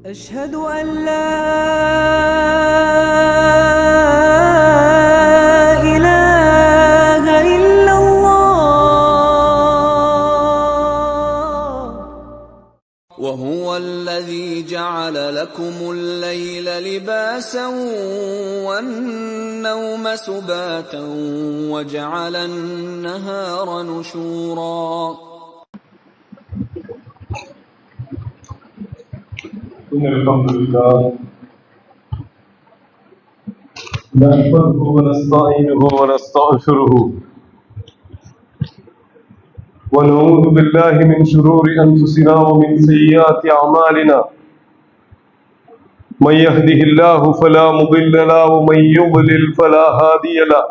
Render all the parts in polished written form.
أشهد أن لا إله إلا الله وهو الذي جعل لكم الليل لباسا والنوم سباتا وجعل النهار نشورا إن الحمد لله نحمده ونستعينه ونستغفره ونعوذ بالله من شرور أنفسنا ومن سيئات أعمالنا من يهده الله فلا مضل له ومن يضلل فلا هادي له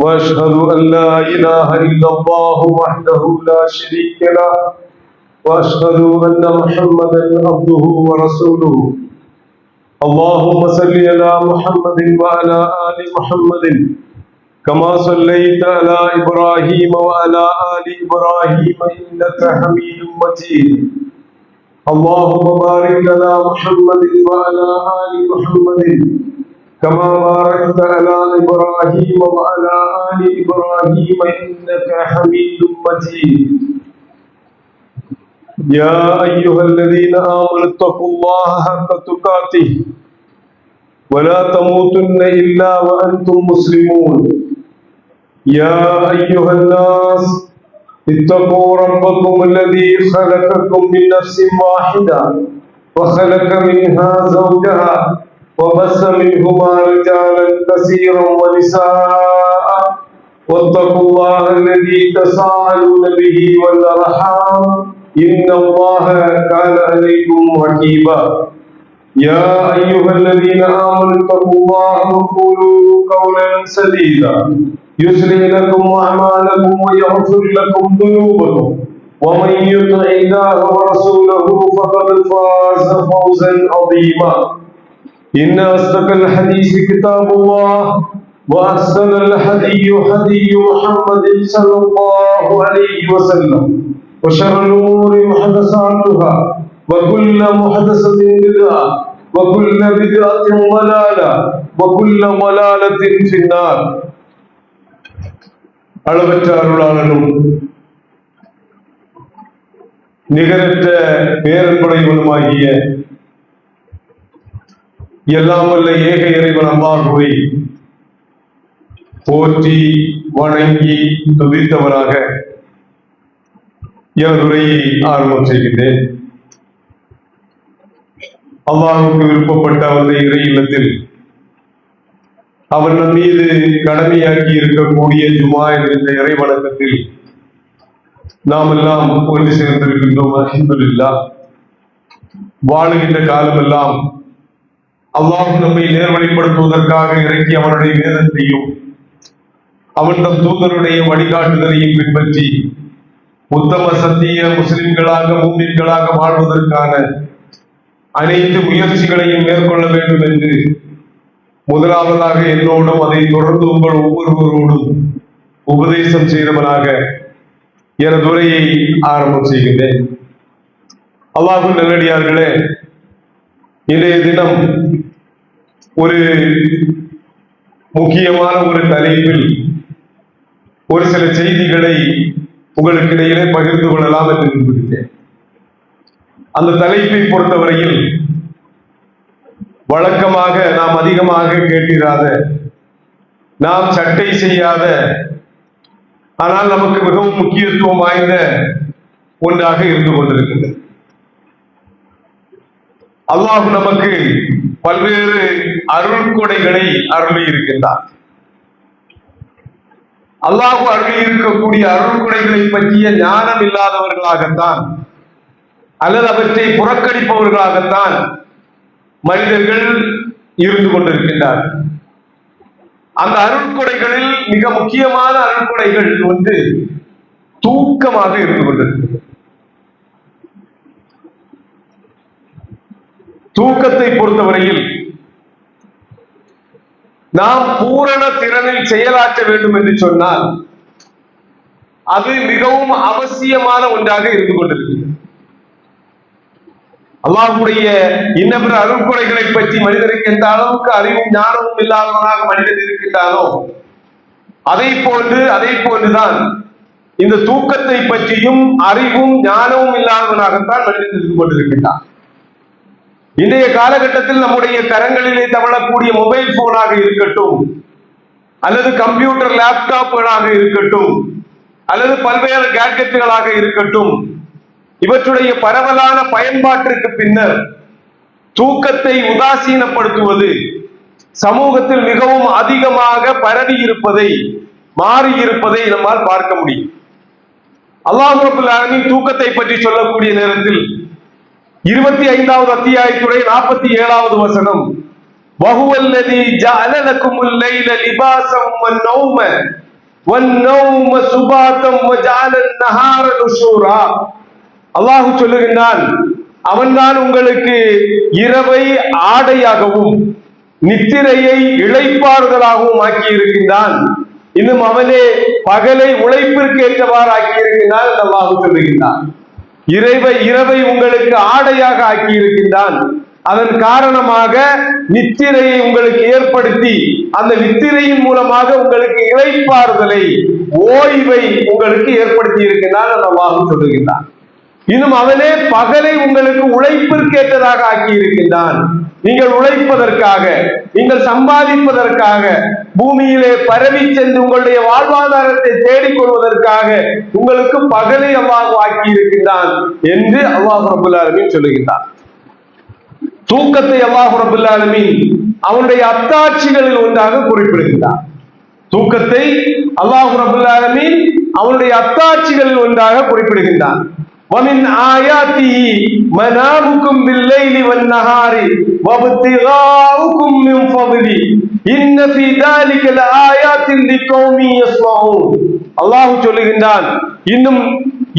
وأشهد أن لا إله إلا الله وحده لا شريك له وأشهد أن محمدا عبده ورسوله اللهم صل على محمد وعلى آل محمد كما صليت على إبراهيم وعلى آل إبراهيم إنك حميد مجيد اللهم بارك على محمد وعلى آل محمد كما باركت على إبراهيم وعلى آل إبراهيم إنك حميد مجيد يا أيها الذين آمنوا اتقوا الله حق تقاته ولا تموتن إلا وأنتم مسلمون يا أيها الناس اتقوا ربكم الذي خلقكم من نفس واحدة وخلق منها زوجها وبث منهما رجالا كثيرا ونساء واتقوا الله الذي تساءلون به والأرحام إن الله كان عليكم رقيبا يا أيها الذين آمنوا اتقوا الله وقولوا قولا سديدا يصلح لكم أعمالكم ويغفر لكم ذنوبكم ومن يطع الله ورسوله فقد فاز فوزا عظيما إن أصدق الحديث كتاب الله وأحسن الهدي هدي محمد صلى الله عليه وسلم وشر الأمور محدثاتها وكل محدثة بدعة وكل بدعة ضلالة وكل ضلالة في النار அளவற்ற அருளாளனும் நிகரற்ற பேரன்புடையவனுமாகிய எல்லாம் வல்ல ஏக இறைவன் அல்லாஹுவை போற்றி வணங்கி துதித்தவராக எனது உரையை ஆரம்பம் செய்கின்றேன். அல்லாஹுக்கு விருப்பப்பட்ட அவருடைய இறை இல்லத்தில் அவர் நம் மீது கடமையாக்கி இருக்கக்கூடிய ஜுமா என்கின்ற இறை வணக்கத்தில் நாம் எல்லாம் ஒன்று சேர்ந்திருக்கின்றோம். அல்ஹம்துலில்லாஹ். வாழுகின்ற காலமெல்லாம் அல்லாஹ் நம்மை நேர்வழிப்படுத்துவதற்காக இறக்கி அவனுடைய வேதத்தையும் அவன் தம் தூதருடைய வழிகாட்டுதலையும் பின்பற்றி உத்தம சத்திய முஸ்லிம்களாக மூமின்களாக வாழ்வதற்கான அனைத்து முயற்சிகளையும் மேற்கொள்ள வேண்டும் என்று முதலாவதாக என்னோடும் அதை தொடர்ந்து உங்கள் ஒவ்வொருவரோடும் உபதேசம் செய்தவனாக எனது உரையை ஆரம்பம் செய்கின்றேன். அல்லாஹ்வின் நல்லடியார்களே, இன்றைய தினம் ஒரு முக்கியமான ஒரு தலைப்பில் ஒரு சில செய்திகளை உங்களுக்கு இடையிலே பகிர்ந்து கொள்ளலாம் என்று விரும்புகிறேன். அந்த தலைப்பை பொறுத்தவரையில் வழக்கமாக நாம் அதிகமாக கேட்டிராத, நாம் சட்டை செய்யாத, ஆனால் நமக்கு மிகவும் முக்கியத்துவம் வாய்ந்த ஒன்றாக இருந்து கொண்டிருக்கிறது. அல்லாஹ் நமக்கு பல்வேறு அருள்கொடைகளை அருளி இருக்கின்றார். அல்லாஹ் அருளி இருக்கக்கூடிய அருள்கொடைகளை பற்றிய ஞானம் இல்லாதவர்களாகத்தான் அல்லது அவற்றை புறக்கணிப்பவர்களாகத்தான் மனிதர்கள் இருந்து கொண்டிருக்கின்றார். அந்த அருள்கொடைகளில் மிக முக்கியமான அருள்கொடைகள் ஒன்று தூக்கமாக இருந்து கொண்டிருக்கிறது. தூக்கத்தை பொறுத்தவரையில் நாம் பூரண திறனில் செயலாற்ற வேண்டும் என்று சொன்னால் அது மிகவும் அவசியமான ஒன்றாக இருந்து கொண்டிருக்கிறது. அல்லாஹ்வுடைய இன்னபிற அருள்கொடைகளை பற்றி மனிதனுக்கு எந்த அளவுக்கு அறிவும் ஞானமும் இல்லாதவனாக மனிதன் இருக்கின்றானோ அதை போன்றுதான் இந்த தூக்கத்தை பற்றியும் அறிவும் ஞானமும் இல்லாதவனாகத்தான் மனிதன் இருந்து கொண்டிருக்கின்றான். இன்றைய காலகட்டத்தில் நம்முடைய கரங்களிலே தவழக்கூடிய மொபைல் போனாக இருக்கட்டும், அல்லது கம்ப்யூட்டர் லேப்டாப்களாக இருக்கட்டும், அல்லது பல்வேறு கேட்ஜெட்டுகளாக இருக்கட்டும், இவற்றுடைய பரவலான பயன்பாட்டிற்கு பின்னர் தூக்கத்தை உதாசீனப்படுத்துவது சமூகத்தில் மிகவும் அதிகமாக பரவி இருப்பதை, மாறி இருப்பதை நம்மால் பார்க்க முடியும். அல்லாஹ் ரப்பல் ஆலமீன் தூக்கத்தை பற்றி சொல்லக்கூடிய நேரத்தில் 25வது அத்தியாயத்துடைய 47வது வசனம், வஹுவல்லதி ஜஅல லக்குமுல் லைல லிபாஸம் வன்-நௌம வன்-நௌம சுபாதம் வஜஅலன் நஹார நுஷூரா. அல்லாஹ் சொல்லுகின்றான், அவன்தான் உங்களுக்கு இரவை ஆடையாகவும் நித்திரையை இளைப்பாறுதலாகவும் ஆக்கி இருக்கின்றான். இன்னும் அவனே பகலை உழைப்பிற்கு ஏற்றவாறு ஆக்கி இருக்கின்றான் என்று அல்லாஹ் சொல்லுகின்றான். இரவை உங்களுக்கு ஆடையாக ஆக்கி இருக்கின்றான். அதன் காரணமாக நித்திரையை உங்களுக்கு ஏற்படுத்தி அந்த நித்திரையின் மூலமாக உங்களுக்கு இளைப்பாறுதலை, ஓய்வை உங்களுக்கு ஏற்படுத்தி இருக்கின்றான் என்று அல்லாஹ் சொல்லுகின்றான். இன்னும் அவனே பகலை உங்களுக்கு உழைப்பிற்கேற்றதாக ஆக்கி இருக்கின்றான். நீங்கள் உழைப்பதற்காக, நீங்கள் சம்பாதிப்பதற்காக, பூமியிலே பரவி சென்று உங்களுடைய வாழ்வாதாரத்தை தேடிக்கொள்வதற்காக உங்களுக்கு பகலை அல்லாஹ் ஆக்கி இருக்கின்றான் என்று அல்லாஹ் ரப்பல் ஆலமீன் சொல்லுகின்றான். தூக்கத்தை அல்லாஹ் ரப்பல் ஆலமீன் அவனுடைய அத்தாட்சிகளில் ஒன்றாக குறிப்பிடுகின்றான். தூக்கத்தை அல்லாஹ் ரப்பல் ஆலமீன் அவனுடைய அத்தாட்சிகளில் ஒன்றாக குறிப்பிடுகின்றான். وَمِنْ آيَاتِهِ مَنَامُكُمْ بِاللَّيْلِ وَالنَّهَارِ وَابْتِغَاؤُكُمْ مِنْ فَضْلِهِ إِنَّ فِي ذَلِكَ لَآيَاتٍ لِقَوْمٍ يَسْمَعُونَ. அல்லாஹ் சொல்லுகின்றான், இன்னும்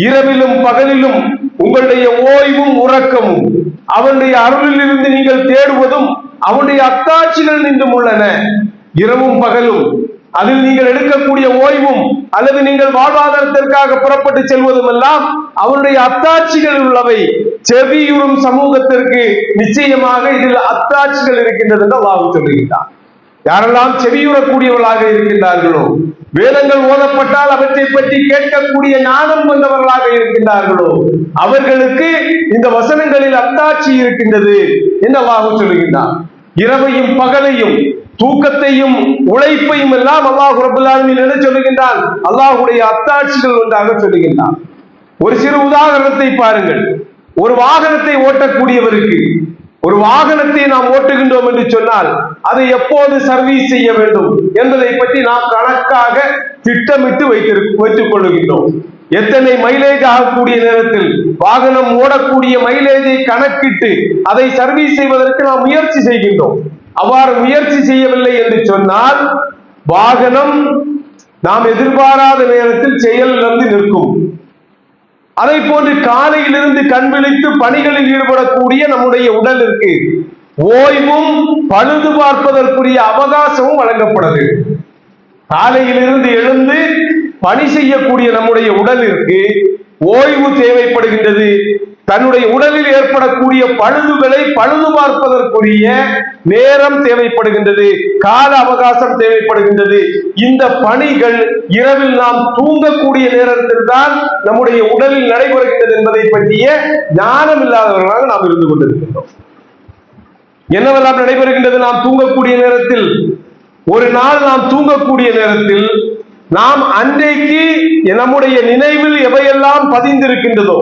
இரவிலும் பகலிலும் உங்களுடைய ஓய்வும் உறக்கமும் அவனுடைய அருளில் இருந்து நீங்கள் தேடுவதும் அவனுடைய அத்தாட்சிகள் நின்றும் உள்ளன. இரவும் பகலும், அதில் நீங்கள் எடுக்கக்கூடிய ஓய்வும் அல்லது நீங்கள் வாழ்வாதாரத்திற்காக புறப்பட்டு செல்வதும் எல்லாம் அவருடைய அத்தாட்சிகள் உள்ளவை. செவியுறும் சமூகத்திற்கு நிச்சயமாக இதில் அத்தாட்சிகள் இருக்கின்றது என்று அல்லாஹ் சொல்லுகின்றார். யாரெல்லாம் செவியுறக்கூடியவர்களாக இருக்கின்றார்களோ, வேதங்கள் ஓதப்பட்டால் அவற்றை பற்றி கேட்கக்கூடிய ஞானம் கொண்டவர்களாக இருக்கின்றார்களோ, அவர்களுக்கு இந்த வசனங்களில் அத்தாட்சி இருக்கின்றது என்று அல்லாஹ் சொல்லுகின்றார். இரவையும் பகலையும், தூக்கத்தையும் உழைப்பையும் எல்லாம் அல்லாஹ் ரப்பல் ஆலமீன் என்ன சொல்லுகின்றான்? அல்லாஹ்வுடைய அத்தாட்சிகள் ஒன்றாக சொல்லுகின்றான். ஒரு சிறு உதாரணத்தை பாருங்கள். ஒரு வாகனத்தை ஓட்டக்கூடியவருக்கு, ஒரு வாகனத்தை நாம் ஓட்டுகின்றோம் என்று சொன்னால் அதை எப்போது சர்வீஸ் செய்ய வேண்டும் என்பதை பற்றி நாம் கணக்காக திட்டமிட்டு வைத்துக் கொள்ளுகின்றோம். எத்தனை மைலேஜ் ஆகக்கூடிய நேரத்தில் வாகனம் ஓடக்கூடிய மைலேஜை கணக்கிட்டு அதை சர்வீஸ் செய்வதற்கு நாம் முயற்சி செய்கின்றோம். அவ்வாறு முயற்சி செய்யவில்லை என்று சொன்னால் வாகனம் நாம் எதிர்பாராத நேரத்தில் செயலிழந்து நிற்கும். அதை போன்று காலையிலிருந்து கண் விழித்து பணிகளில் ஈடுபடக்கூடிய நம்முடைய உடலிற்கு ஓய்வும் பழுது பார்ப்பதற்குரிய அவகாசமும் வழங்கப்பட வேண்டும். காலையிலிருந்து எழுந்து பணி செய்யக்கூடிய நம்முடைய உடலிற்கு ஓய்வு தேவைப்படுகின்றது. தன்னுடைய உடலில் ஏற்படக்கூடிய பழுதுகளை பழுது பார்ப்பதற்குரிய நேரம் தேவைப்படுகின்றது, கால அவகாசம் தேவைப்படுகின்றது. இந்த பணிகள் இரவில் நாம் தூங்கக்கூடிய நேரத்தில் தான் நம்முடைய உடலில் நடைபெறுகின்றது என்பதை பற்றிய ஞானம் இல்லாதவர்களாக நாம் இருந்து கொண்டிருக்கின்றோம். என்னவெல்லாம் நடைபெறுகின்றது நாம் தூங்கக்கூடிய நேரத்தில்? ஒரு நாள் நாம் தூங்கக்கூடிய நேரத்தில் நாம் அன்றைக்கு நம்முடைய நினைவில் எவையெல்லாம் பதிந்திருக்கின்றதோ,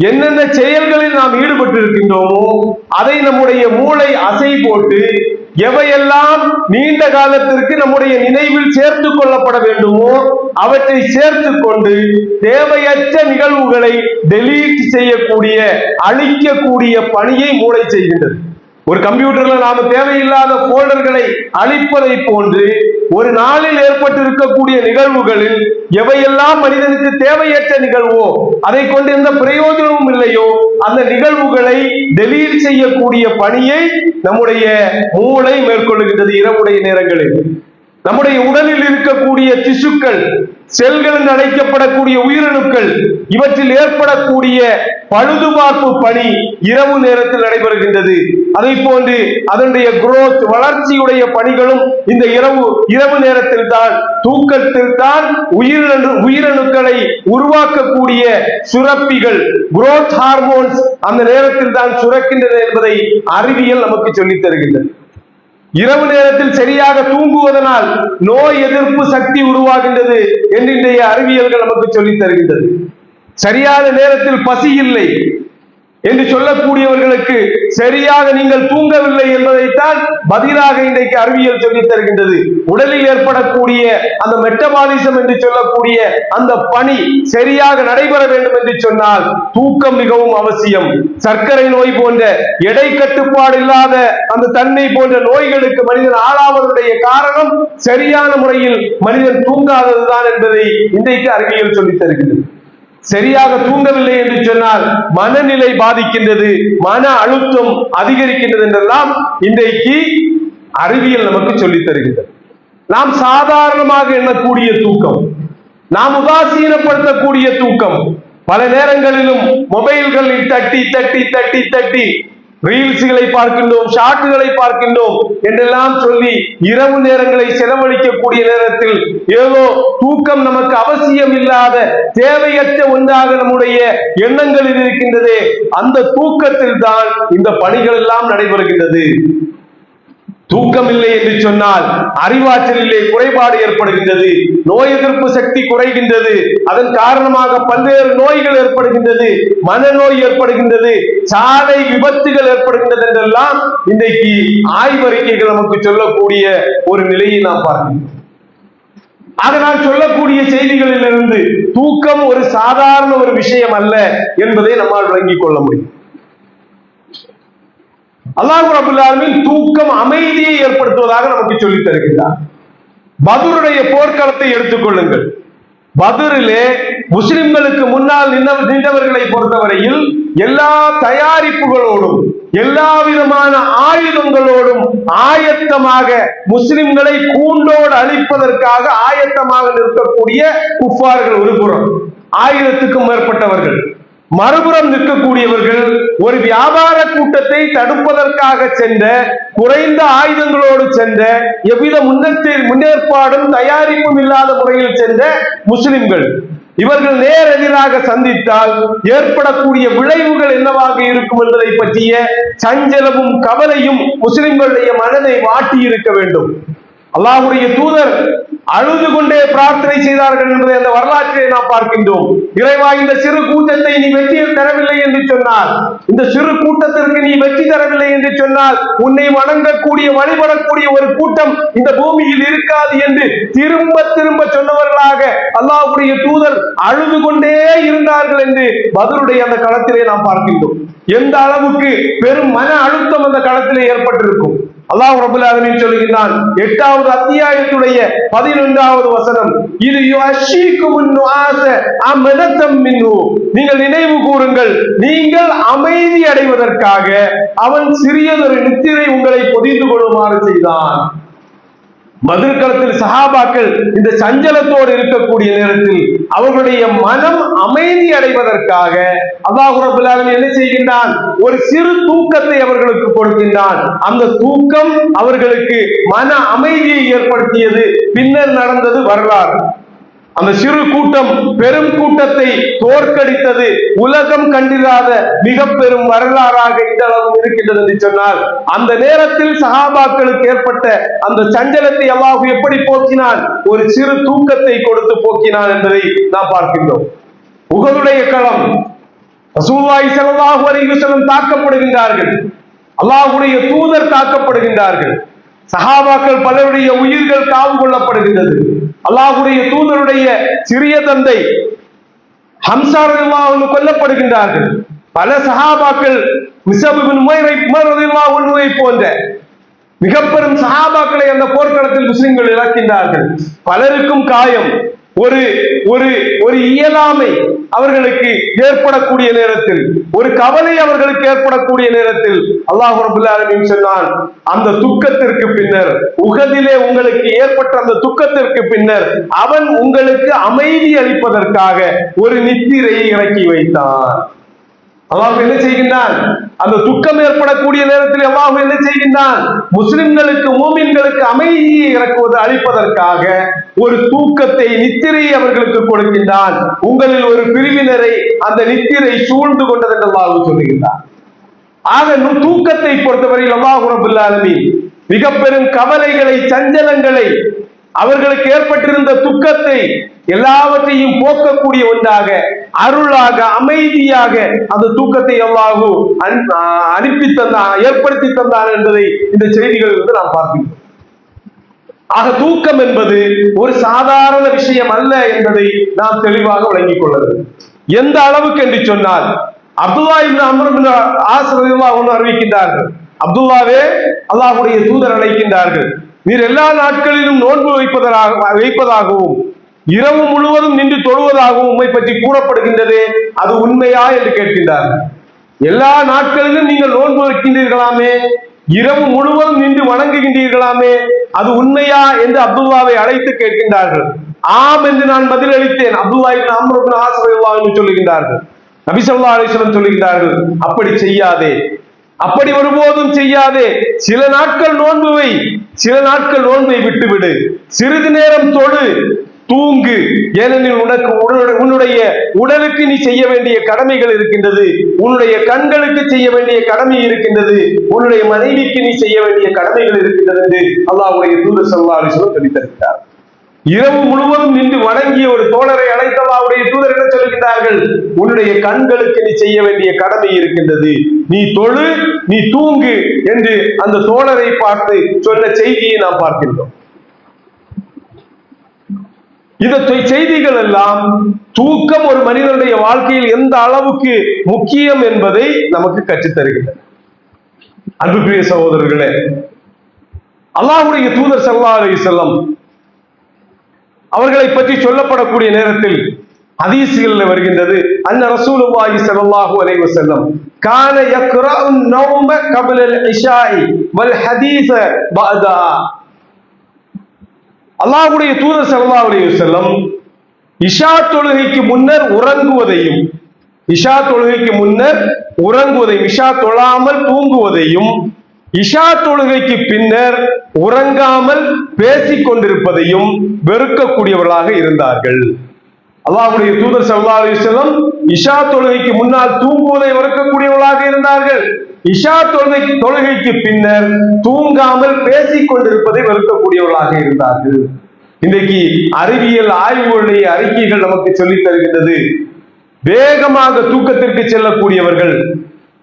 என்னென்ன செயல்களில் நாம் ஈடுபட்டு இருக்கின்றோமோ அதை நம்முடைய மூளை அசை போட்டு எவையெல்லாம் நீண்ட காலத்திற்கு நம்முடைய நினைவில் சேர்த்து கொள்ளப்பட வேண்டுமோ அவற்றை சேர்த்து கொண்டு தேவையற்ற நிகழ்வுகளை டெலீட் செய்யக்கூடிய, அழிக்கக்கூடிய பணியை மூளை செய்கின்றது. ஒரு கம்ப்யூட்டர்ல நாம தேவையில்லாத போல்டர்களை அழிப்பதை போன்று ஒரு நாளில் ஏற்பட்டிருக்கக்கூடிய நிகழ்வுகளில் எவையெல்லாம் மனிதனுக்கு தேவையற்ற நிகழ்வோ, அதை கொண்டு எந்த பிரயோஜனமும் இல்லையோ, அந்த நிகழ்வுகளை டெலீட் செய்யக்கூடிய பணியை நம்முடைய மூளை மேற்கொள்ளுகின்றது இரவுடைய நேரங்களில். நம்முடைய உடலில் இருக்கக்கூடிய திசுக்கள் செல்கள் என்று அழைக்கப்படக்கூடிய உயிரணுக்கள், இவற்றில் ஏற்படக்கூடிய பழுதுபார்ப்பு பணி இரவு நேரத்தில் நடைபெறுகின்றது. அதை போன்று அதனுடைய குரோத், வளர்ச்சியுடைய பணிகளும் இந்த இரவு நேரத்தில் தான், தூக்கத்தில் தான் உயிரணுக்களை உருவாக்கக்கூடிய சுரப்பிகள், குரோத் ஹார்மோன்ஸ் அந்த நேரத்தில் தான் சுரக்கின்றது என்பதை அறிவியல் நமக்கு சொல்லித் தருகின்றது. இரவு நேரத்தில் சரியாக தூங்குவதனால் நோய் எதிர்ப்பு சக்தி உருவாகின்றது என்று இன்றைய அறிவியல்கள் நமக்கு சொல்லித் தருகின்றது. சரியான நேரத்தில் பசி இல்லை என்று சொல்லக்கூடியவர்களுக்கு சரியாக நீங்கள் தூங்கவில்லை என்பதைத்தான் பதிலாக இன்றைக்கு அறிவியல் சொல்லித் தருகின்றது. உடலில் ஏற்படக்கூடிய அந்த மெட்டபாலிசம் என்று சொல்லக்கூடிய அந்த பணி சரியாக நடைபெற வேண்டும் என்று சொன்னால் தூக்கம் மிகவும் அவசியம். சர்க்கரை நோய் போன்ற எடை கட்டுப்பாடு இல்லாத அந்த தன்மை போன்ற நோய்களுக்கு மனிதன் ஆளாவதனுடைய காரணம் சரியான முறையில் மனிதன் தூங்காததுதான் என்பதை இன்றைக்கு அறிவியல் சொல்லித் தருகின்றது. சரியாக தூங்கவில்லை என்று சொன்னால் மனநிலை பாதிக்கின்றது, மன அழுத்தம் அதிகரிக்கின்றது என்றெல்லாம் இன்றைக்கு அறிவியல் நமக்கு சொல்லித் தருகின்றது. நாம் சாதாரணமாக எண்ணக்கூடிய தூக்கம், நாம் உதாசீனப்படுத்தக்கூடிய தூக்கம், பல நேரங்களிலும் மொபைல்களில் தட்டி தட்டி தட்டி தட்டி ரீல்ஸ்களை பார்க்கின்றோம், ஷார்ட்களை பார்க்கின்றோம் என்றெல்லாம் சொல்லி இரவு நேரங்களை செலவழிக்கக்கூடிய நேரத்தில் ஏதோ தூக்கம் நமக்கு அவசியம் இல்லாத தேவையற்ற ஒன்றாக நம்முடைய எண்ணங்களில் இருக்கின்றதே, அந்த தூக்கத்தில் தான் இந்த பணிகள் எல்லாம் நடைபெறுகின்றது. தூக்கம் இல்லை என்று சொன்னால் அறிவாற்றலிலே குறைபாடு ஏற்படுகின்றது, நோய் எதிர்ப்பு சக்தி குறைகின்றது, அதன் காரணமாக பல்வேறு நோய்கள் ஏற்படுகின்றது, மனநோய் ஏற்படுகின்றது, சாலை விபத்துகள் ஏற்படுகின்றது என்றெல்லாம் இன்றைக்கு ஆய்வறிக்கைகள் நமக்கு சொல்லக்கூடிய ஒரு நிலையை நாம் பார்க்கிறோம். ஆக நான் சொல்லக்கூடிய செய்திகளில் இருந்து தூக்கம் ஒரு சாதாரண ஒரு விஷயம் அல்ல என்பதை நம்மால் விளங்கிக் கொள்ள முடியும். அல்லாஹ் ரப்பல் ஆலமீன் தூக்கம் அமைதியை ஏற்படுத்துவதாக நமக்கு சொல்லித் தருகின்றார். பத்ருடைய போர்க்களத்தை எடுத்துக்கொள்ளுங்கள். பத்ரிலே முஸ்லிம்களுக்கு முன்னால் நின்றவர்களை பொறுத்தவரையில் எல்லா தயாரிப்புகளோடும் எல்லா விதமான ஆயுதங்களோடும் ஆயத்தமாக முஸ்லிம்களை கூண்டோடு அழிப்பதற்காக ஆயத்தமாக நிற்கக்கூடிய குஃபார்கள் ஒரு புறம், 1000க்கும் மேற்பட்டவர்கள், மறுபுறம் நிற்கக்கூடியவர்கள் ஒரு வியாபார கூட்டத்தை தடுப்பதற்காக சென்ற, குறைந்த ஆயுதங்களோடு சென்ற, எவ்வித முன்னேற்பாடும் தயாரிப்பும் இல்லாத முறையில் சென்ற முஸ்லிம்கள். இவர்கள் நேர் எதிராக சந்தித்தால் ஏற்படக்கூடிய விளைவுகள் என்னவாக இருக்கும் என்பதை பற்றிய சஞ்சலமும் கவலையும் முஸ்லிம்களுடைய மனதை வாட்டி இருக்க வேண்டும். அல்லாஹ்வுடைய தூதர் அழுது கொண்டே பிரார்த்தனை செய்தார்கள் என்பதை அந்த வரலாற்றை நாம் பார்க்கின்றோம். இறைவா, இந்த சிறு கூட்டத்தை நீ வெற்றி தரவில்லை என்று சொன்னால், இந்த சிறு கூட்டத்திற்கு நீ வெற்றி தரவில்லை என்று சொன்னால் உன்னை வணங்கக்கூடிய வழிபடக்கூடிய ஒரு கூட்டம் இந்த பூமியில் இருக்காது என்று திரும்ப திரும்ப சொன்னவர்களாக அல்லாஹ்வுடைய தூதர் அழுது கொண்டே இருந்தார்கள் என்று பத்ருடைய அந்த களத்திலே நாம் பார்க்கின்றோம். எந்த அளவுக்கு பெரும் மன அழுத்தம் அந்த களத்திலே ஏற்பட்டிருக்கும். அல்லாஹ் ரப்பல் ஆலமீன் சொல்கிறான் 8வது அத்தியாயத்துடைய 11வது வசனம், இது யுஅஷீகுமுன் நுஆஸ அமனதம் மின்ஹு, நீங்கள் நினைவு கூறுங்கள், நீங்கள் அமைதி அடைவதற்காக அவன் சிறியதொரு நித்திரை உங்களை பொதிந்து கொள்ளுமாறு செய்தான். மதுர்களத்தில் சஹாபாக்கள் இந்த சஞ்சலத்தோடு இருக்கக்கூடிய நேரத்தில் அவர்களுடைய மனம் அமைதி அடைவதற்காக அல்லாஹ் ரப்பல் ஆலமீன் என்ன செய்கின்றான்? ஒரு சிறு தூக்கத்தை அவர்களுக்கு கொடுக்கின்றான். அந்த தூக்கம் அவர்களுக்கு மன அமைதியை ஏற்படுத்தியது. பின்னர் நடந்தது வரலாறு. அந்த சிறு கூட்டம் பெரும் கூட்டத்தை தோற்கடித்தது. உலகம் கண்டிராத மிக பெரும் வரலாறாக இந்த அளவு இருக்கின்றது என்று சொன்னால், அந்த நேரத்தில் சஹாபாக்களுக்கு ஏற்பட்ட அந்த சஞ்சலத்தை அல்லாஹ் எப்படி போக்கினான்? ஒரு சிறு தூக்கத்தை கொடுத்து போக்கினான் என்பதை நாம் பார்க்கின்றோம். உஹதுடைய களம், ரசூலுல்லாஹி ஸல்லல்லாஹு அலைஹி வஸல்லம் தாக்கப்படுகின்றார்கள், அல்லாஹ்வுடைய தூதர் தாக்கப்படுகின்றார்கள், சஹாபாக்கள் பலருடைய உயிர்கள் காவு கொள்ளப்படுகின்றது. அல்லாஹ்வுடைய தூதருடைய சிறிய தந்தை ஹம்ஸா ரலியல்லாஹு அன்ஹு கொல்லப்படுகின்றார்கள். பல சஹாபாக்கள் மிஸ்அப் இப்னு உமைர் ரலியல்லாஹு அன்ஹுவை போன்ற மிக பெரும் சஹாபாக்களை அந்த போர்க்களத்தில் முஸ்லிம்கள் இழக்கின்றார்கள். பலருக்கும் காயம். ஒரு ஒரு ஒரு இயலாமை அவர்களுக்கு ஏற்படக்கூடிய நேரத்தில், ஒரு கவலை அவர்களுக்கு ஏற்படக்கூடிய நேரத்தில் அல்லாஹ் ரப்பல் ஆலமீன் சொன்னான், அந்த துக்கத்திற்கு பின்னர், உஹதிலே உங்களுக்கு ஏற்பட்ட அந்த துக்கத்திற்கு பின்னர் அவன் உங்களுக்கு அமைதி அளிப்பதற்காக ஒரு நித்திரையை இறக்கி வைத்தான். அல்லாஹ் என்ன செய்கின்றான்? அந்த துக்கம் ஏற்படக்கூடிய நேரத்தில் அல்லாஹ் என்ன செய்கின்றான்? முஸ்லிம்களுக்கு, மூமின்களுக்கு அமைதியை இறக்குவது அளிப்பதற்காக ஒரு தூக்கத்தை, நித்திரையை அவர்களுக்கு கொடுக்கின்றான். உங்களில் ஒரு பிரிவினரை அந்த நித்திரை சூழ்ந்து கொண்டது என்று அல்லாஹ் சொல்லுகின்றான். ஆக தூக்கத்தை பொறுத்தவரையில் அல்லாஹ் ரப்பல் ஆலமீன் மிக பெரும் கவலைகளை, சஞ்சலங்களை, அவர்களுக்கு ஏற்பட்டிருந்த துக்கத்தை எல்லாவற்றையும் போக்கக்கூடிய ஒன்றாக, அருளாக, அமைதியாக அந்த தூக்கத்தை அல்லாஹ் அனுப்பி தந்தான், ஏற்படுத்தி தந்தான் என்பதை இந்த செய்திகளிலிருந்து நாம் பார்க்கிறோம். ஆக தூக்கம் என்பது ஒரு சாதாரண விஷயம் அல்ல என்பதை நாம் தெளிவாக விளங்கிக் கொள்ள வேண்டும். எந்த அளவுக்கு என்று சொன்னால், அப்துல்லா இப்னு அம்ர் இப்னு ஆஸ் ரலியல்லாஹு அன்ஹு அறிவிக்கின்றார்கள், அப்துல்லாவே, அல்லாஹ்வுடைய தூதர் அழைக்கின்றார்கள், நீர் எல்லா நாட்களிலும் நோன்பு வைப்பதாகவும் இரவு முழுவதும் நின்று தொழுவதாகவும் உண்மை பற்றி கூறப்படுகின்றதே, அது உண்மையா என்று கேட்கின்றார்கள். எல்லா நாட்களிலும் நீங்கள் நோன்பு வைக்கின்றீர்களாமே, இரவு முழுவதும் நின்று வணங்குகின்றீர்களாமே, அது உண்மையா என்று அப்துல்லாவை அழைத்து கேட்கின்றார்கள். ஆம் என்று நான் பதிலளித்தேன். அப்துல்லா இப்னு அம்ர் இப்னு ஆஸ் ரலியல்லாஹு அன்ஹு சொல்லுகின்றார்கள், நபி ஸல்லல்லாஹு அலைஹி வஸல்லம் சொல்லுகின்றார்கள், அப்படி செய்யாதே, அப்படி ஒருபோதும் செய்யாதே. சில நாட்கள் நோன்பு வை, சில நாட்கள் நோன்பை விட்டுவிடு, சிறிது நேரம் தொழு, தூங்கு. ஏனெனில் உனக்கு உன்னுடைய உடலுக்கு நீ செய்ய வேண்டிய கடமைகள் இருக்கின்றது, உன்னுடைய கண்களுக்கு செய்ய வேண்டிய கடமை இருக்கின்றது, உன்னுடைய மனைவிக்கு நீ செய்ய வேண்டிய கடமைகள் இருக்கின்றது என்று அல்லாஹ்வுடைய தூதர் ஸல்லல்லாஹு அலைஹி வஸல்லம் தெரிவித்தார். இரவு முழுவதும் நின்று வணங்கிய ஒரு தோழரை அழைத்த அல்லாஹ்வுடைய தூதர் என்ன சொல்லுகிறார்கள்? உன்னுடைய கண்களுக்கு நீ செய்ய வேண்டிய கடமை இருக்கின்றது, நீ தொழு, நீ தூங்கு என்று அந்த தோழரை பார்த்து சொன்ன செய்தியை நாம் பார்க்கின்றோம். இந்த செய்திகள் எல்லாம் தூக்கம் ஒரு மனிதனுடைய வாழ்க்கையில் எந்த அளவுக்கு முக்கியம் என்பதை நமக்கு கற்றுத் தருகின்றன. அன்புக்குரிய சகோதரர்களே, அல்லாஹ்வுடைய தூதர் ஸல்லல்லாஹு அலைஹி வஸல்லம் அவர்களை பற்றி சொல்லப்படக்கூடிய நேரத்தில் ஹதீஸ்களில் வருகின்றது, அன்ன ரசூலுல்லாஹி ஸல்லல்லாஹு அலைஹி வஸல்லம் கான யக்ரஉ நௌம கப்ல அல்-இஷாஇ வல் ஹதீஸ பஅதா. அல்லாஹ்வுடைய தூதர் ஸல்லல்லாஹு அலைஹி வஸல்லம் இஷா தொழுகைக்கு முன்னர் உறங்குவதையும், இஷா தொழுகைக்கு முன்னர் உறங்குவதையும், இஷா தொழாமல் தூங்குவதையும், இஷா தொழுகைக்கு பின்னர் உறங்காமல் பேசிக் கொண்டிருப்பதையும் வெறுக்கக்கூடியவர்களாக இருந்தார்கள். அல்லாஹ்வுடைய தூதர் ஸல்லல்லாஹு அலைஹி வஸல்லம் இஷா தொழுகைக்கு முன்னால் தூங்குவதை வெறுக்கக்கூடியவர்களாக இருந்தார்கள். இஷா தொழுகைக்கு பின்னர் தூங்காமல் பேசிக் கொண்டிருப்பதை வெறுக்கக்கூடியவர்களாக இருந்தார்கள். இன்றைக்கு அறிவியல் ஆய்வுகளுடைய அறிக்கைகள் நமக்கு சொல்லித் தருகின்றது, வேகமாக தூக்கத்திற்கு செல்லக்கூடியவர்கள்,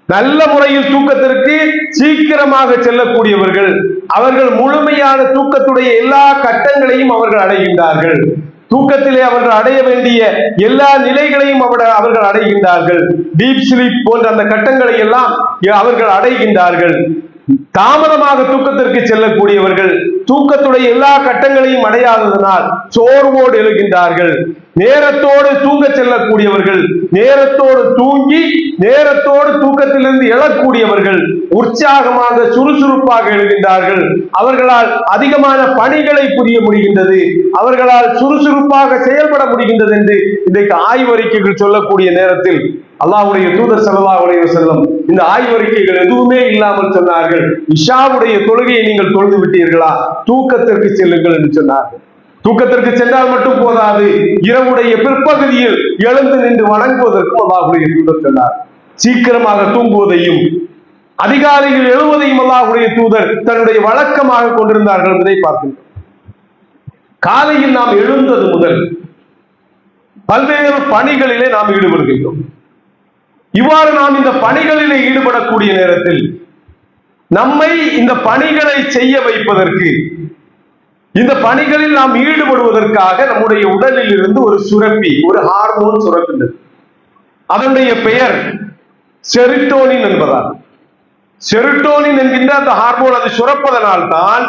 நல்ல முறையில் தூக்கத்திற்கு சீக்கிரமாக செல்லக்கூடியவர்கள், அவர்கள் முழுமையான தூக்கத்துடைய எல்லா கட்டங்களையும் அவர்கள் அடைகின்றார்கள். தூக்கத்திலே அவர்கள் அடைய வேண்டிய எல்லா நிலைகளையும் அவர்கள் அடைகின்றார்கள். டீப் ஸ்லீப் போன்ற அந்த கட்டங்களை எல்லாம் அவர்கள் அடைகின்றார்கள். தாமதமாக தூக்கத்திற்கு செல்லக்கூடியவர்கள் தூக்கத்துடைய எல்லா கட்டங்களையும் அடையாததனால் சோர்வோடு எழுகின்றார்கள். நேரத்தோடு தூங்க செல்லக்கூடியவர்கள் நேரத்தோடு தூங்கி நேரத்தோடு தூக்கத்திலிருந்து எழக்கூடியவர்கள் உற்சாகமாக சுறுசுறுப்பாக எழுகின்றார்கள். அவர்களால் அதிகமான பணிகளை புரிய முடிகின்றது, அவர்களால் சுறுசுறுப்பாக செயல்பட முடிகின்றது என்று இன்றைக்கு ஆய்வறிக்கைகள் சொல்லக்கூடிய நேரத்தில் அல்லாஹ்வுடைய தூதர் ஸல்லல்லாஹு அலைஹி வஸல்லம் இந்த ஆய்வறிக்கைகள் எதுவுமே இல்லாமல் சொன்னார்கள், இஷாவுடைய தொழுகையை நீங்கள் தொழுது விட்டீர்களா, தூக்கத்திற்கு செல்லுங்கள் என்று சொன்னார்கள். தூக்கத்திற்கு சென்றால் மட்டும் போதாது, இரவுடைய பிற்பகுதியில் எழுந்து நின்று வணங்குவதற்கும் அல்லாஹ்வுடைய தூதர் சொன்னார். சீக்கிரமாக தூங்குவதையும் அதிகாலையில் எழுவதையும் அல்லாஹ்வுடைய தூதர் தன்னுடைய வழக்கமாக கொண்டிருந்தார்கள் என்பதை பார்க்கின்றோம். காலையில் நாம் எழுந்தது முதல் பல்வேறு பணிகளிலே நாம் ஈடுபடுகின்றோம். இவ்வாறு நாம் இந்த பணிகளிலே ஈடுபடக்கூடிய நேரத்தில் நம்மை இந்த பணிகளை செய்ய வைப்பதற்கு, இந்த பணிகளில் நாம் ஈடுபடுவதற்காக நம்முடைய உடலில் இருந்து ஒரு சுரப்பி, ஒரு ஹார்மோன் சுரக்கின்றது. அதனுடைய பெயர் செரிட்டோனின் என்பதால். செரிட்டோனின் என்கின்ற அந்த ஹார்மோன் அது சுரப்பதனால் தான்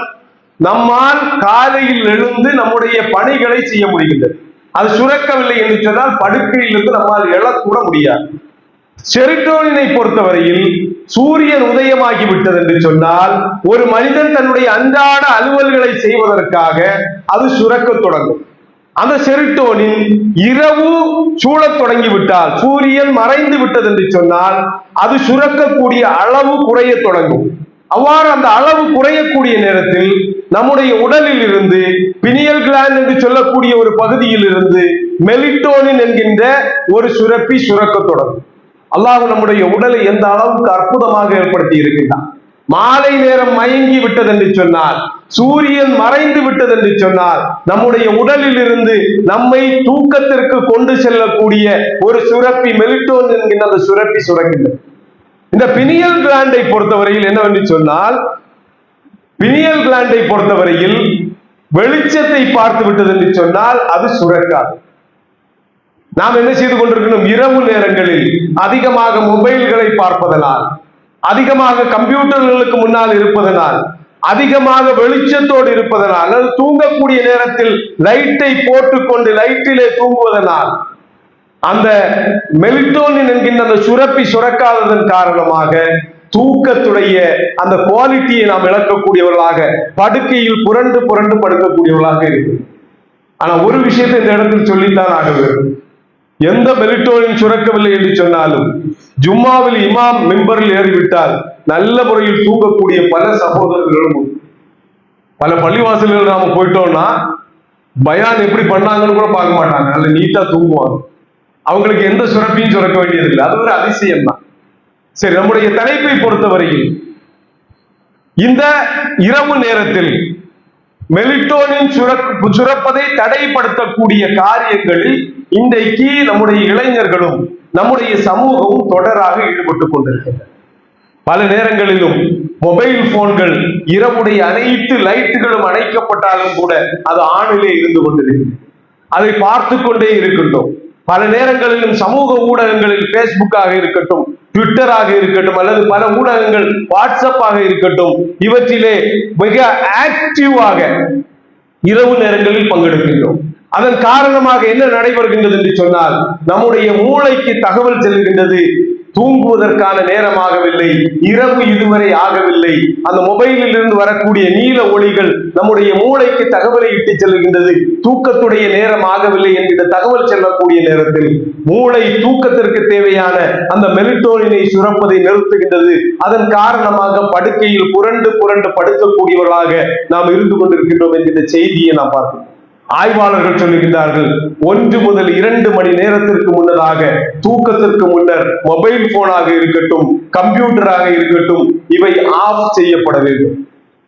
நம்மால் காலையில் எழுந்து நம்முடைய பணிகளை செய்ய முடிகின்றது. அது சுரக்கவில்லை என்று சொன்னால் படுக்கையிலிருந்து நம்மால் எழக்கூட முடியாது. செரிட்டோனினை பொறுத்தவரையில் சூரியன் உதயமாகி விட்டது என்று சொன்னால் ஒரு மனிதன் தன்னுடைய அன்றாட அலுவல்களை செய்வதற்காக அது சுரக்க தொடங்கும். அந்த செரிட்டோனின் இரவு சூழத் தொடங்கிவிட்டால், சூரியன் மறைந்து விட்டது என்று சொன்னால் அது சுரக்கக்கூடிய அளவு குறைய தொடங்கும். அவ்வாறு அந்த அளவு குறையக்கூடிய நேரத்தில் நம்முடைய உடலில் இருந்து பினியல் கிளாண்ட் என்று சொல்லக்கூடிய ஒரு பகுதியில் இருந்து மெலிட்டோனின் என்கின்ற ஒரு சுரப்பி சுரக்க தொடங்கும். அல்லாஹ் நம்முடைய உடலை எந்த அளவுக்கு அற்புதமாக ஏற்படுத்தி இருக்கின்றான். மாலை நேரம் மயங்கி விட்டது என்று சொன்னால், சூரியன் மறைந்து விட்டது என்று சொன்னால், நம்முடைய உடலில் இருந்து நம்மை தூக்கத்திற்கு கொண்டு செல்லக்கூடிய ஒரு சுரப்பி மெலிட்டோனின் என்கின்ற அந்த சுரப்பி சுரக்கின்றது. இந்த பினியல் கிளாண்டை பொறுத்தவரையில் என்னவென்று சொன்னால், பினியல் கிளாண்டை பொறுத்தவரையில் வெளிச்சத்தை பார்த்து விட்டது என்று சொன்னால் அது சுரக்காது. நாம் என்ன செய்து கொண்டிருக்கிறோம்? இரவு நேரங்களில் அதிகமாக மொபைல்களை பார்ப்பதனால், அதிகமாக கம்ப்யூட்டர்களுக்கு முன்னால் இருப்பதனால், அதிகமாக வெளிச்சத்தோடு இருப்பதனால், அல்லது தூங்கக்கூடிய நேரத்தில் லைட்டை போட்டுக்கொண்டு லைட்டிலே தூங்குவதனால் அந்த மெலிட்டோனின் என்கின்ற அந்த சுரப்பி சுரக்காததன் காரணமாக தூக்கத்துடைய அந்த குவாலிட்டியை நாம் இழக்கக்கூடியவர்களாக, படுக்கையில் புரண்டு புரண்டு படுக்கக்கூடியவர்களாக இருக்கு. ஆனா ஒரு விஷயத்தை இந்த இடத்தில் சொல்லித்தான் ஆக வேண்டும். எந்த மெலிட்டோனின் சுரக்கவில்லை என்று சொன்னாலும் ஜும்மாவில் இமாம் மெம்பரில் ஏறிவிட்டால் நல்ல முறையில் தூங்கக்கூடிய பல சகோதரர்களும் உண்டு. பல பள்ளிவாசல்கள் நாம போயிட்டோம்னா பயான் எப்படி பண்ணாங்கன்னு கூட பார்க்க மாட்டாங்க, நல்ல நீட்டா தூங்குவாங்க. அவங்களுக்கு எந்த சுரப்பையும் சுரக்க வேண்டியதில்லை. அது ஒரு அதிசயம் தான். சரி, நம்முடைய தலைப்பை பொறுத்தவரையில் இந்த இரவு நேரத்தில் மெலிட்டோனின் சுரப்பதை தடைப்படுத்தக்கூடிய காரியங்களில் இன்றைக்கு நம்முடைய இளைஞர்களும் நம்முடைய சமூகமும் தொடராக ஈடுபட்டுக் கொண்டிருக்கின்றன. பல நேரங்களிலும் மொபைல் போன்கள் இரவுடைய அனைத்து லைட்டுகளும் அணைக்கப்பட்டாலும் கூட அது ஆணிலே இருந்து கொண்டிருக்கிறது. அதை பார்த்து கொண்டே இருக்கின்றோம். பல நேரங்களிலும் சமூக ஊடகங்களில் பேஸ்புக்காக இருக்கட்டும், ட்விட்டராக இருக்கட்டும், அல்லது பல ஊடகங்கள் வாட்ஸ்அப்பாக இருக்கட்டும், இவற்றிலே மிக ஆக்டிவாக இரவு நேரங்களில் பங்கெடுக்கின்றோம். அதன் காரணமாக என்ன நடைபெறுகின்றது என்று சொன்னால், நம்முடைய மூளைக்கு தகவல் செல்கின்றது, தூங்குவதற்கான நேரமாகவில்லை, இரவு இதுவரை ஆகவில்லை. அந்த மொபைலில் இருந்து வரக்கூடிய நீல ஒளிகள் நம்முடைய மூளைக்கு தகவலை இட்டு செல்கின்றது, தூக்கத்துடைய நேரம் ஆகவில்லை என்கிற தகவல் செல்லக்கூடிய நேரத்தில் மூளை தூக்கத்திற்கு தேவையான அந்த மெலிட்டோனினை சுரப்பதை நிறுத்துகின்றது. அதன் காரணமாக படுக்கையில் புரண்டு புரண்டு படுக்கக்கூடியவர்களாக நாம் இருந்து கொண்டிருக்கின்றோம் என்கிற செய்தியை நாம் பார்க்கிறோம். ஆய்வாளர்கள் சொல்லுகின்றார்கள், 1 முதல் 2 மணி நேரத்திற்கு முன்னதாக, தூக்கத்திற்கு முன்னர் மொபைல் போனாக இருக்கட்டும், கம்ப்யூட்டராக இருக்கட்டும், இவை ஆஃப் செய்யப்பட வேண்டும்.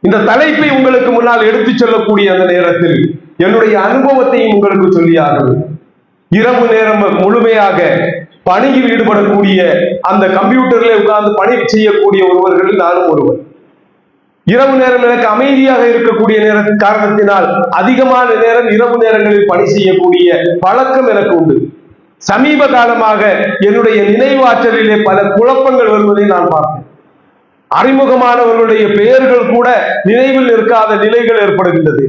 இந்த தலைப்பை உங்களுக்கு முன்னால் எடுத்து சொல்லக்கூடிய அந்த நேரத்தில் என்னுடைய அனுபவத்தையும் உங்களுக்கு சொல்லியாகும். இரவு நேரம் முழுமையாக பணியில் ஈடுபடக்கூடிய, அந்த கம்ப்யூட்டரில் உட்கார்ந்து பணி செய்யக்கூடிய ஒருவர்களில் நானும் ஒருவர். இரவு நேரம் எனக்கு அமைதியாக இருக்கக்கூடிய காரணத்தினால் அதிகமான நேரம் இரவு நேரங்களில் பணி செய்யக்கூடிய பழக்கம் எனக்கு உண்டு. சமீப காலமாக என்னுடைய நினைவாற்றலிலே பல குழப்பங்கள் வருவதை நான் பார்த்தேன். அறிமுகமானவர்களுடைய பெயர்கள் கூட நினைவில் இருக்காத நிலைகள் ஏற்படுகின்றது.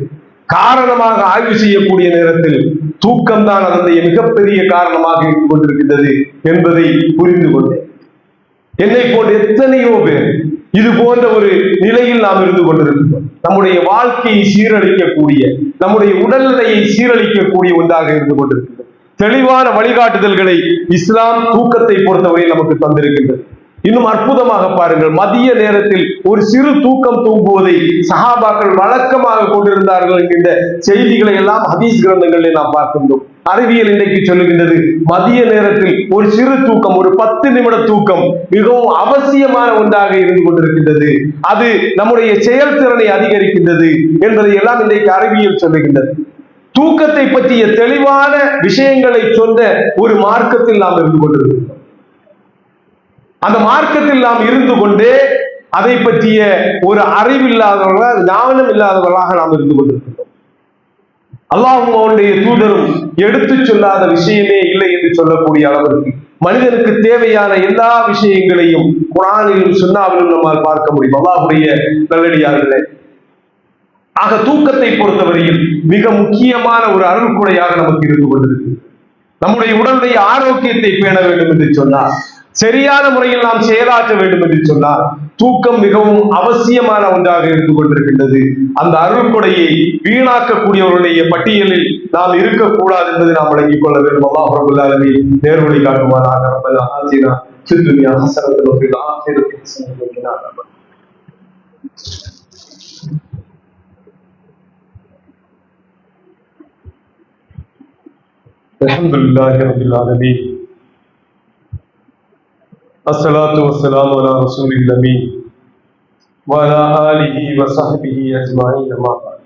காரணமாக ஆய்வு செய்யக்கூடிய நேரத்தில் தூக்கம்தான் அதனுடைய மிகப்பெரிய காரணமாக இருந்து கொண்டிருக்கின்றது என்பதை புரிந்து கொண்டேன். என்னை போன்ற எத்தனையோ பேர் இது போன்ற ஒரு நிலையில் நாம் இருந்து கொண்டிருக்கிறோம். நம்முடைய வாழ்க்கையை சீரழிக்கக்கூடிய, நம்முடைய உடல்நிலையை சீரழிக்கக்கூடிய ஒன்றாக இருந்து கொண்டிருக்கிறது. தெளிவான வழிகாட்டுதல்களை இஸ்லாம் தூக்கத்தை பொறுத்தவரை நமக்கு தந்திருக்கின்றது. இன்னும் அற்புதமாக பாருங்கள், மதிய நேரத்தில் ஒரு சிறு தூக்கம் தூங்குவதை சஹாபாக்கள் வழக்கமாக கொண்டிருந்தார்கள் என்கின்ற செய்திகளை எல்லாம் ஹதீஸ் கிரந்தங்களிலே நாம் பார்க்கின்றோம். அறிவியல் இன்றைக்கு சொல்லுகின்றது, மதிய நேரத்தில் ஒரு சிறு தூக்கம், ஒரு 10 நிமிட தூக்கம் மிகவும் அவசியமான ஒன்றாக இருந்து கொண்டிருக்கின்றது. அது நம்முடைய செயல்திறனை அதிகரிக்கின்றது என்பதை எல்லாம் இன்றைக்கு அறிவியல் சொல்லுகின்றது. தூக்கத்தை பற்றிய தெளிவான விஷயங்களை சொன்ன ஒரு மார்க்கத்தில் நாம் இருந்து கொண்டிருக்கிறோம். அந்த மார்க்கத்தில் நாம் இருந்து கொண்டே அதை பற்றிய ஒரு அறிவில்லாதவர்களாக, ஞானம் இல்லாதவர்களாக நாம் இருந்து கொண்டிருக்கிறோம். அல்லாஹ்வும் அவனுடைய தூதரும் எடுத்து சொல்லாத விஷயமே இல்லை என்று சொல்லக்கூடிய அளவிற்கு மனிதனுக்கு தேவையான எல்லா விஷயங்களையும் குர்ஆனிலும் சுன்னாவிலும் நம்மால் பார்க்க முடியும். அல்லாஹ்வுடைய நல்லடியார்களே, ஆக தூக்கத்தை பொறுத்தவரையில் மிக முக்கியமான ஒரு அருள்கொடையாக நமக்கு இருந்து கொண்டிருக்கு. நம்முடைய உடலுடைய ஆரோக்கியத்தை பேண வேண்டும் என்று சொன்னால், சரியான முறையில் நாம் செயலாற்ற வேண்டும் என்று சொன்னால் தூக்கம் மிகவும் அவசியமான ஒன்றாக இருந்து கொண்டிருக்கின்றது. அந்த அருள்கொடையை வீணாக்கக்கூடியவர்களுடைய பட்டியலில் நாம் இருக்கக்கூடாது என்பதை நாம் விளங்கிக் கொள்ள வேண்டும். அல்லாஹ் ரப்பல் ஆலமீன் நேர்வழி காட்டுவானாக. ரப்பனா ஆத்தினா ஃபித் துன்யா ஹஸனத்தன் வ ஃபில் ஆখিরাতি ஹஸனத்தன் வ கினா அஸாபன். அல்ஹம்துலில்லாஹி ரப்பில் ஆலமீன். அஸ்ஸலாத்து வஸ்ஸலாமு அலா ரசூலில் அமீன் வ அலா ஆலிஹி வ ஸஹ்பிஹி அஜ்மாஈன். அம்மா பஅத்.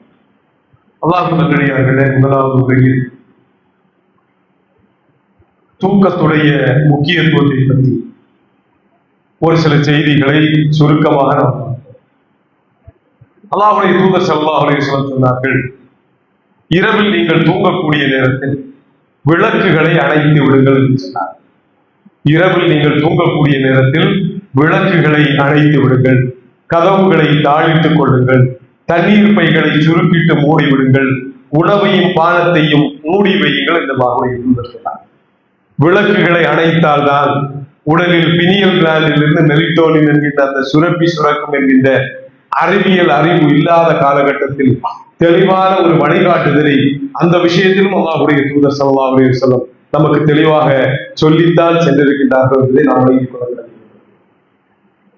அல்லாஹ்வின் நல்லடியார்களே, முதலாவது வகையில் தூக்கத்துடைய முக்கியத்துவத்தை பற்றி ஒரு சில செய்திகளை சுருக்கமாக நாம் அல்லாஹ்வுடைய தூதர் ஸல்லல்லாஹு அலைஹி வஸல்லம் சொன்னார்கள், இரவில் நீங்கள் தூங்கக்கூடிய நேரத்தில் விளக்குகளை அணைத்து விடுங்கள் என்று சொன்னார். இரவில் நீங்கள் தூங்கக்கூடிய நேரத்தில் விளக்குகளை அணைத்து விடுங்கள், கதவுகளை தாழிட்டுக் கொள்ளுங்கள், தண்ணீர் பைகளை சுருக்கிட்டு மூடி விடுங்கள், உணவையும் பானத்தையும் மூடி வையுங்கள் என்று சொன்னார். விளக்குகளை அணைத்தால் தான் உடலில் பினியல் கிளாண்டிலிருந்து மெலிட்டோனின் என்கின்ற அந்த சுரப்பி சுரக்கும் என்கின்ற அறிவியல் அறிவு இல்லாத காலகட்டத்தில் தெளிவான ஒரு வழிகாட்டுதலை அந்த விஷயத்திலும் அல்லாஹ்வுடைய தூதர் ஸல்லல்லாஹு அலைஹி வஸல்லம் நமக்கு தெளிவாக சொல்லித்தான் சென்றிருக்கின்றார்கள் என்பதை நாம் விளங்கிக் கொள்ள வேண்டும்.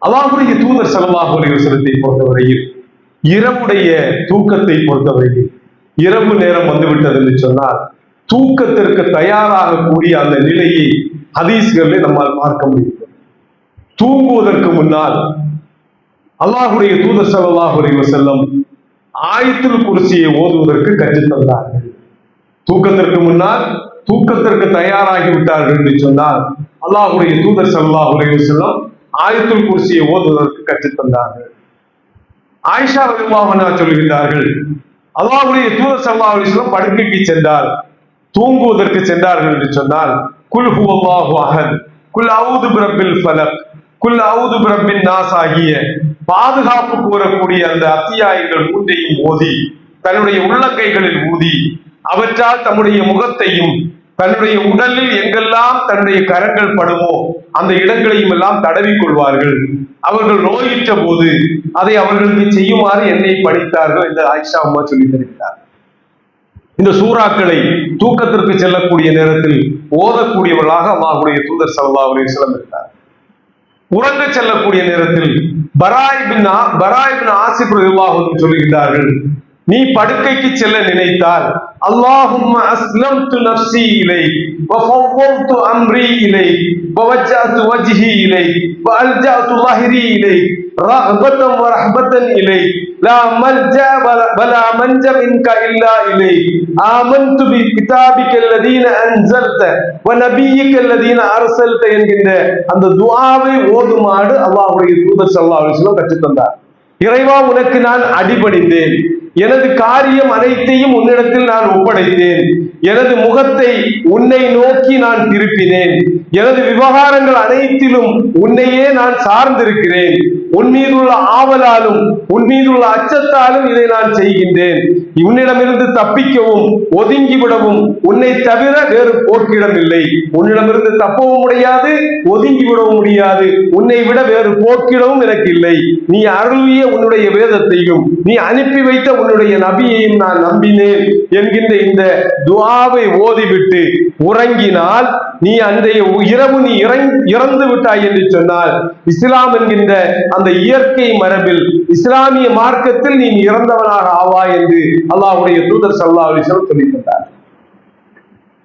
அல்லாஹ்வுடைய தூதர் ஸல்லல்லாஹு அலைஹி வஸல்லத்தை பொறுத்தவரையில் இரவுடைய தூக்கத்தை பொறுத்தவரையில் இரவு நேரம் வந்துவிட்டது என்று சொன்னால் தூக்கத்திற்கு தயாராகக்கூடிய அந்த நிலையை ஹதீஸ்களில் நம்மால் பார்க்க முடியும். தூங்குவதற்கு முன்னால் அல்லாஹ்வுடைய தூதர் ஸல்லல்லாஹு அலைஹி வஸல்லம் ஆயத்துல் குர்சியை ஓதுவதற்கு கற்றுத்தந்தார்கள். தூக்கத்திற்கு முன்னால் தூக்கத்திற்கு தயாராகி விட்டார்கள் என்று சொன்னால் அல்லாஹ்வுடைய தூதர் ஸல்லல்லாஹு அலைஹி வஸல்லம் ஆயத்துல் குர்சியை ஓதுவதற்கு கற்றுத்தந்தார்கள். ஆயிஷா ரலியல்லாஹு அன்ஹா சொல்கிறார்கள், அல்லாஹ்வுடைய தூதர் ஸல்லல்லாஹு அலைஹி வஸல்லம் படுக்கைக்கு சென்றால், தூங்குவதற்கு சென்றார்கள் என்று சொன்னால் குல் ஹுவல்லாஹு அஹத், குல் அஊது பிரப்பில் ஃபலக், குல் அஊது பிரப்பின் நாஸ் ஆகிய பாதுகாப்பு கூறக்கூடிய அந்த அத்தியாயங்கள் மூன்றையும் ஓதி தன்னுடைய உள்ளங்கைகளில் ஊதி அவற்றால் தம்முடைய முகத்தையும் தன்னுடைய உடலில் எங்கெல்லாம் தன்னுடைய கரங்கள் படுமோ அந்த இடங்களையும் எல்லாம் தடவிக் கொள்வார்கள். அவர்கள் நோயுற்ற போது அதை அவர்களுக்கு செய்யுமாறு என்னை படித்தார்கள் என்று ஆயிஷா அம்மா சொல்லி தருகிறார். இந்த சூறாக்களை தூக்கத்திற்கு செல்லக்கூடிய நேரத்தில் ஓதக்கூடியவர்களாக அல்லாஹ்வுடைய தூதர் ஸல்லல்லாஹு அலைஹி வஸல்லம் இருந்தார். உறங்க செல்லக்கூடிய நேரத்தில் பராய் பின் ஆசிப் ரலியல்லாஹு அன்ஹு சொல்கிறார்கள், நீ படுக்கைக்கு செல்ல நினைத்தால் அல்லாஹும்ம அஸ்லம்து நஃப்ஸி இலைக் வ ஃபவ்வல்து அம்ரி இலைக் வ வஜ்ஜஅது வஜ்ஹி இலைக் வ அல்ஜஅது ظஹரி இலைக் ரஹ்பத்தன் வ ரஹ்பத்தன் இலைக் லா மல்ஜா வலா மன்ஜ மின்க இல்லா இலைக் ஆமன்து பி கிதாபிக அல்லதீன அன்ஸல்த வ நபியிக அல்லதீன அர்ஸல்த என்கின்ற அந்த துஆவை ஓதுமாறு அல்லாஹ்வுடைய தூதர் ஸல்லல்லாஹு அலைஹி வஸல்லம் கற்றுத் தந்தார். இறைவா, உனக்கு நான் அடிபணிந்தேன், எனது காரியம் அனைத்தையும் உன்னிடத்தில் நான் ஒப்படைத்தேன், எனது முகத்தை உன்னை நோக்கி நான் திருப்பினேன், எனது விவகாரங்கள் அனைத்திலும் உன்னையே நான் சார்ந்திருக்கிறேன், உன் மீதுள்ள ஆவலாலும் உன் மீதுள்ள அச்சத்தாலும் இதை நான் செய்கின்றேன். உன்னிடமிருந்து தப்பிக்கவும் ஒதுங்கி விடவும் உன்னை தவிர வேறு போக்கிடம் இல்லை. உன்னிடமிருந்து தப்பவும் முடியாது, ஒதுங்கி விடவும் முடியாது, உன்னை விட வேறு போக்கிடவும் எனக்கு இல்லை. நீ அருளிய உன்னுடைய வேதத்தையும் நீ அனுப்பி வைத்த உன்னுடைய நபியையும் நான் நம்பினேன் என்கின்ற இந்த துஆவை ஓதிவிட்டு உறங்கினால் நீ அன்றைய இரவு நீ இறந்து விட்டாய் என்று சொன்னால் இஸ்லாம் என்கின்ற அந்த இயற்கை மரபில் இஸ்லாமிய மார்க்கத்தில் நீ இறந்தவனாக ஆவாய் என்று அல்லாஹ்வுடைய தூதர் ஸல்லல்லாஹு அலைஹி வஸல்லம் சொல்லியிருந்தார்.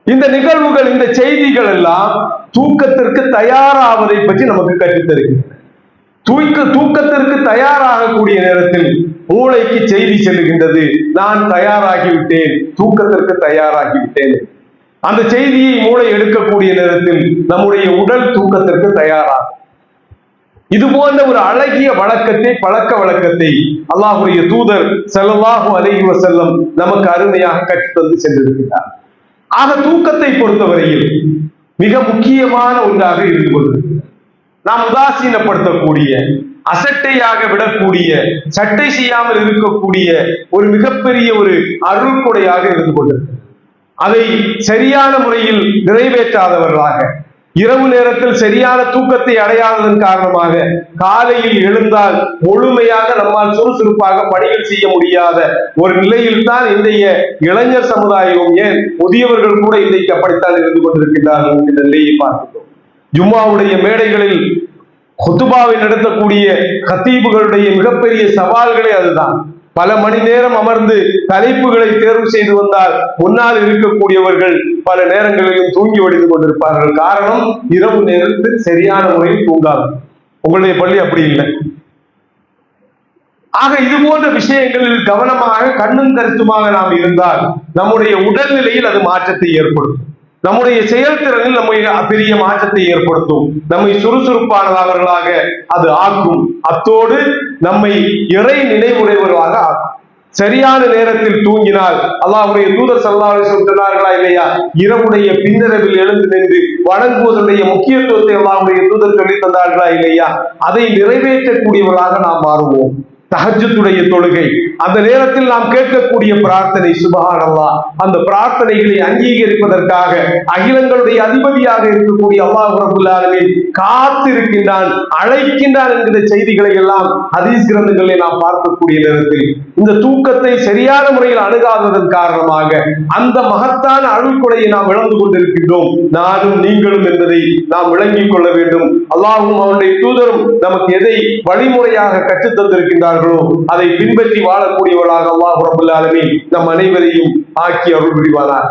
இந்த நிகழ்வுகள், இந்த செய்திகள் எல்லாம் தூக்கத்திற்கு தயாராவதை பற்றி நமக்கு கற்றுத் தருகின்றன. தூக்கத்திற்கு தயாராகக்கூடிய நேரத்தில் மூளைக்கு செய்தி செல்லுகின்றது, நான் தயாராகிவிட்டேன், தூக்கத்திற்கு தயாராகிவிட்டேன். அந்த செய்தியை மூளை எடுக்கக்கூடிய நேரத்தில் நம்முடைய உடல் தூக்கத்திற்கு தயாராகும். இது போன்ற ஒரு அழகிய வழக்கத்தை, பழக்க வழக்கத்தை அல்லாஹ்வுடைய தூதர் ஸல்லல்லாஹு அலைஹி வஸல்லம் நமக்கு அருமையாக கற்றுத்தந்து சென்றிருக்கிறார். ஆக தூக்கத்தை பொறுத்தவரையில் மிக முக்கியமான ஒன்றாக இருந்து கொண்டிருக்கிறது. நாம் உதாசீனப்படுத்தக்கூடிய, அசட்டையாக விடக்கூடிய, சட்டை செய்யாமல் இருக்கக்கூடிய ஒரு மிகப்பெரிய ஒரு அருள்கொடையாக இருந்து கொண்டிருக்கிறது. அதை சரியான முறையில் நிறைவேற்றாதவர்களாக, இரவு நேரத்தில் சரியான தூக்கத்தை அடையாததன் காரணமாக காலையில் எழுந்தால் முழுமையாக நம்மால் சுறுசுறுப்பாக பணிகள் செய்ய முடியாத ஒரு நிலையில் தான் இன்றைய இளைஞர் சமுதாயம், ஏன் முதியவர்கள் கூட இன்றைக்கு அப்படித்தான் இருந்து கொண்டிருக்கின்றார்கள் என்ற நிலையை பார்க்கிறோம். ஜும்மாவுடைய மேடைகளில் குத்துபாவை நடத்தக்கூடிய கத்தீபுகளுடைய மிகப்பெரிய சவால்களே அதுதான். பல மணி நேரம் அமர்ந்து தலைப்புகளை தேர்வு செய்து வந்தால் முன்னால் இருக்கக்கூடியவர்கள் பல நேரங்களிலும் தூங்கி வடிந்து கொண்டிருப்பார்கள். காரணம், இரவு நேரத்தில் சரியான முறையில் தூங்காது. உங்களுடைய பள்ளி அப்படி இல்லை. ஆக இது போன்ற விஷயங்களில் கவனமாக கண்ணும் கருத்துமாக நாம் இருந்தால் நம்முடைய உடல்நிலையில் அது மாற்றத்தை ஏற்படுத்தும், நம்முடைய செயல்திறனில் நம்மை பெரிய மாற்றத்தை ஏற்படுத்தும், நம்மை சுறுசுறுப்பானவர்களாக அது ஆக்கும். அத்தோடு நம்மை இறை நினைவுடையவர்களாக ஆக்கும். சரியான நேரத்தில் தூங்கினால் அல்லாஹ்வுடைய தூதர் ஸல்லல்லாஹு அலைஹி வஸல்லம் சொன்னார்களா இல்லையா, இரவுடைய பின்னரவில் எழுந்து நின்று வணங்குவதனுடைய முக்கியத்துவத்தை அல்லாஹ்வுடைய தூதர் சொல்லி தந்தார்களா இல்லையா, அதை நிறைவேற்றக்கூடியவர்களாக நாம் மாறுவோம். தஹஜ்ஜுடைய தொழுகை, அந்த நேரத்தில் நாம் கேட்கக்கூடிய பிரார்த்தனை, சுப்ஹானல்லாஹ், அந்த பிரார்த்தனைகளை அங்கீகரிப்பதற்காக அகிலங்களுடைய அதிபதியாக இருக்கக்கூடிய அல்லாஹ் ரப்பல் ஆலமீன் காத்திருக்கின்றான், அழைக்கின்றான் என்கிற செய்திகளை எல்லாம் ஹதீஸ் கிரந்தங்களில் நாம் பார்க்கக்கூடிய நேரத்தில் இந்த தூக்கத்தை சரியான முறையில் அணுகாததன் காரணமாக அந்த மகத்தான அருள்கொடையை நாம் இழந்து கொண்டிருக்கின்றோம். நானும் நீங்களும் என்பதை நாம் விளங்கிக் கொள்ள வேண்டும். அல்லாஹ்வும் அவனுடைய தூதரும் நமக்கு எதை வழிமுறையாக கற்றுத் தந்திருக்கின்றார் அதை பின்பற்றி வாழக்கூடியவர்களாக அல்லாஹ் ரப்பல் ஆலமீன் நம் அனைவரையும் ஆக்கி அருள் புரிவானார்.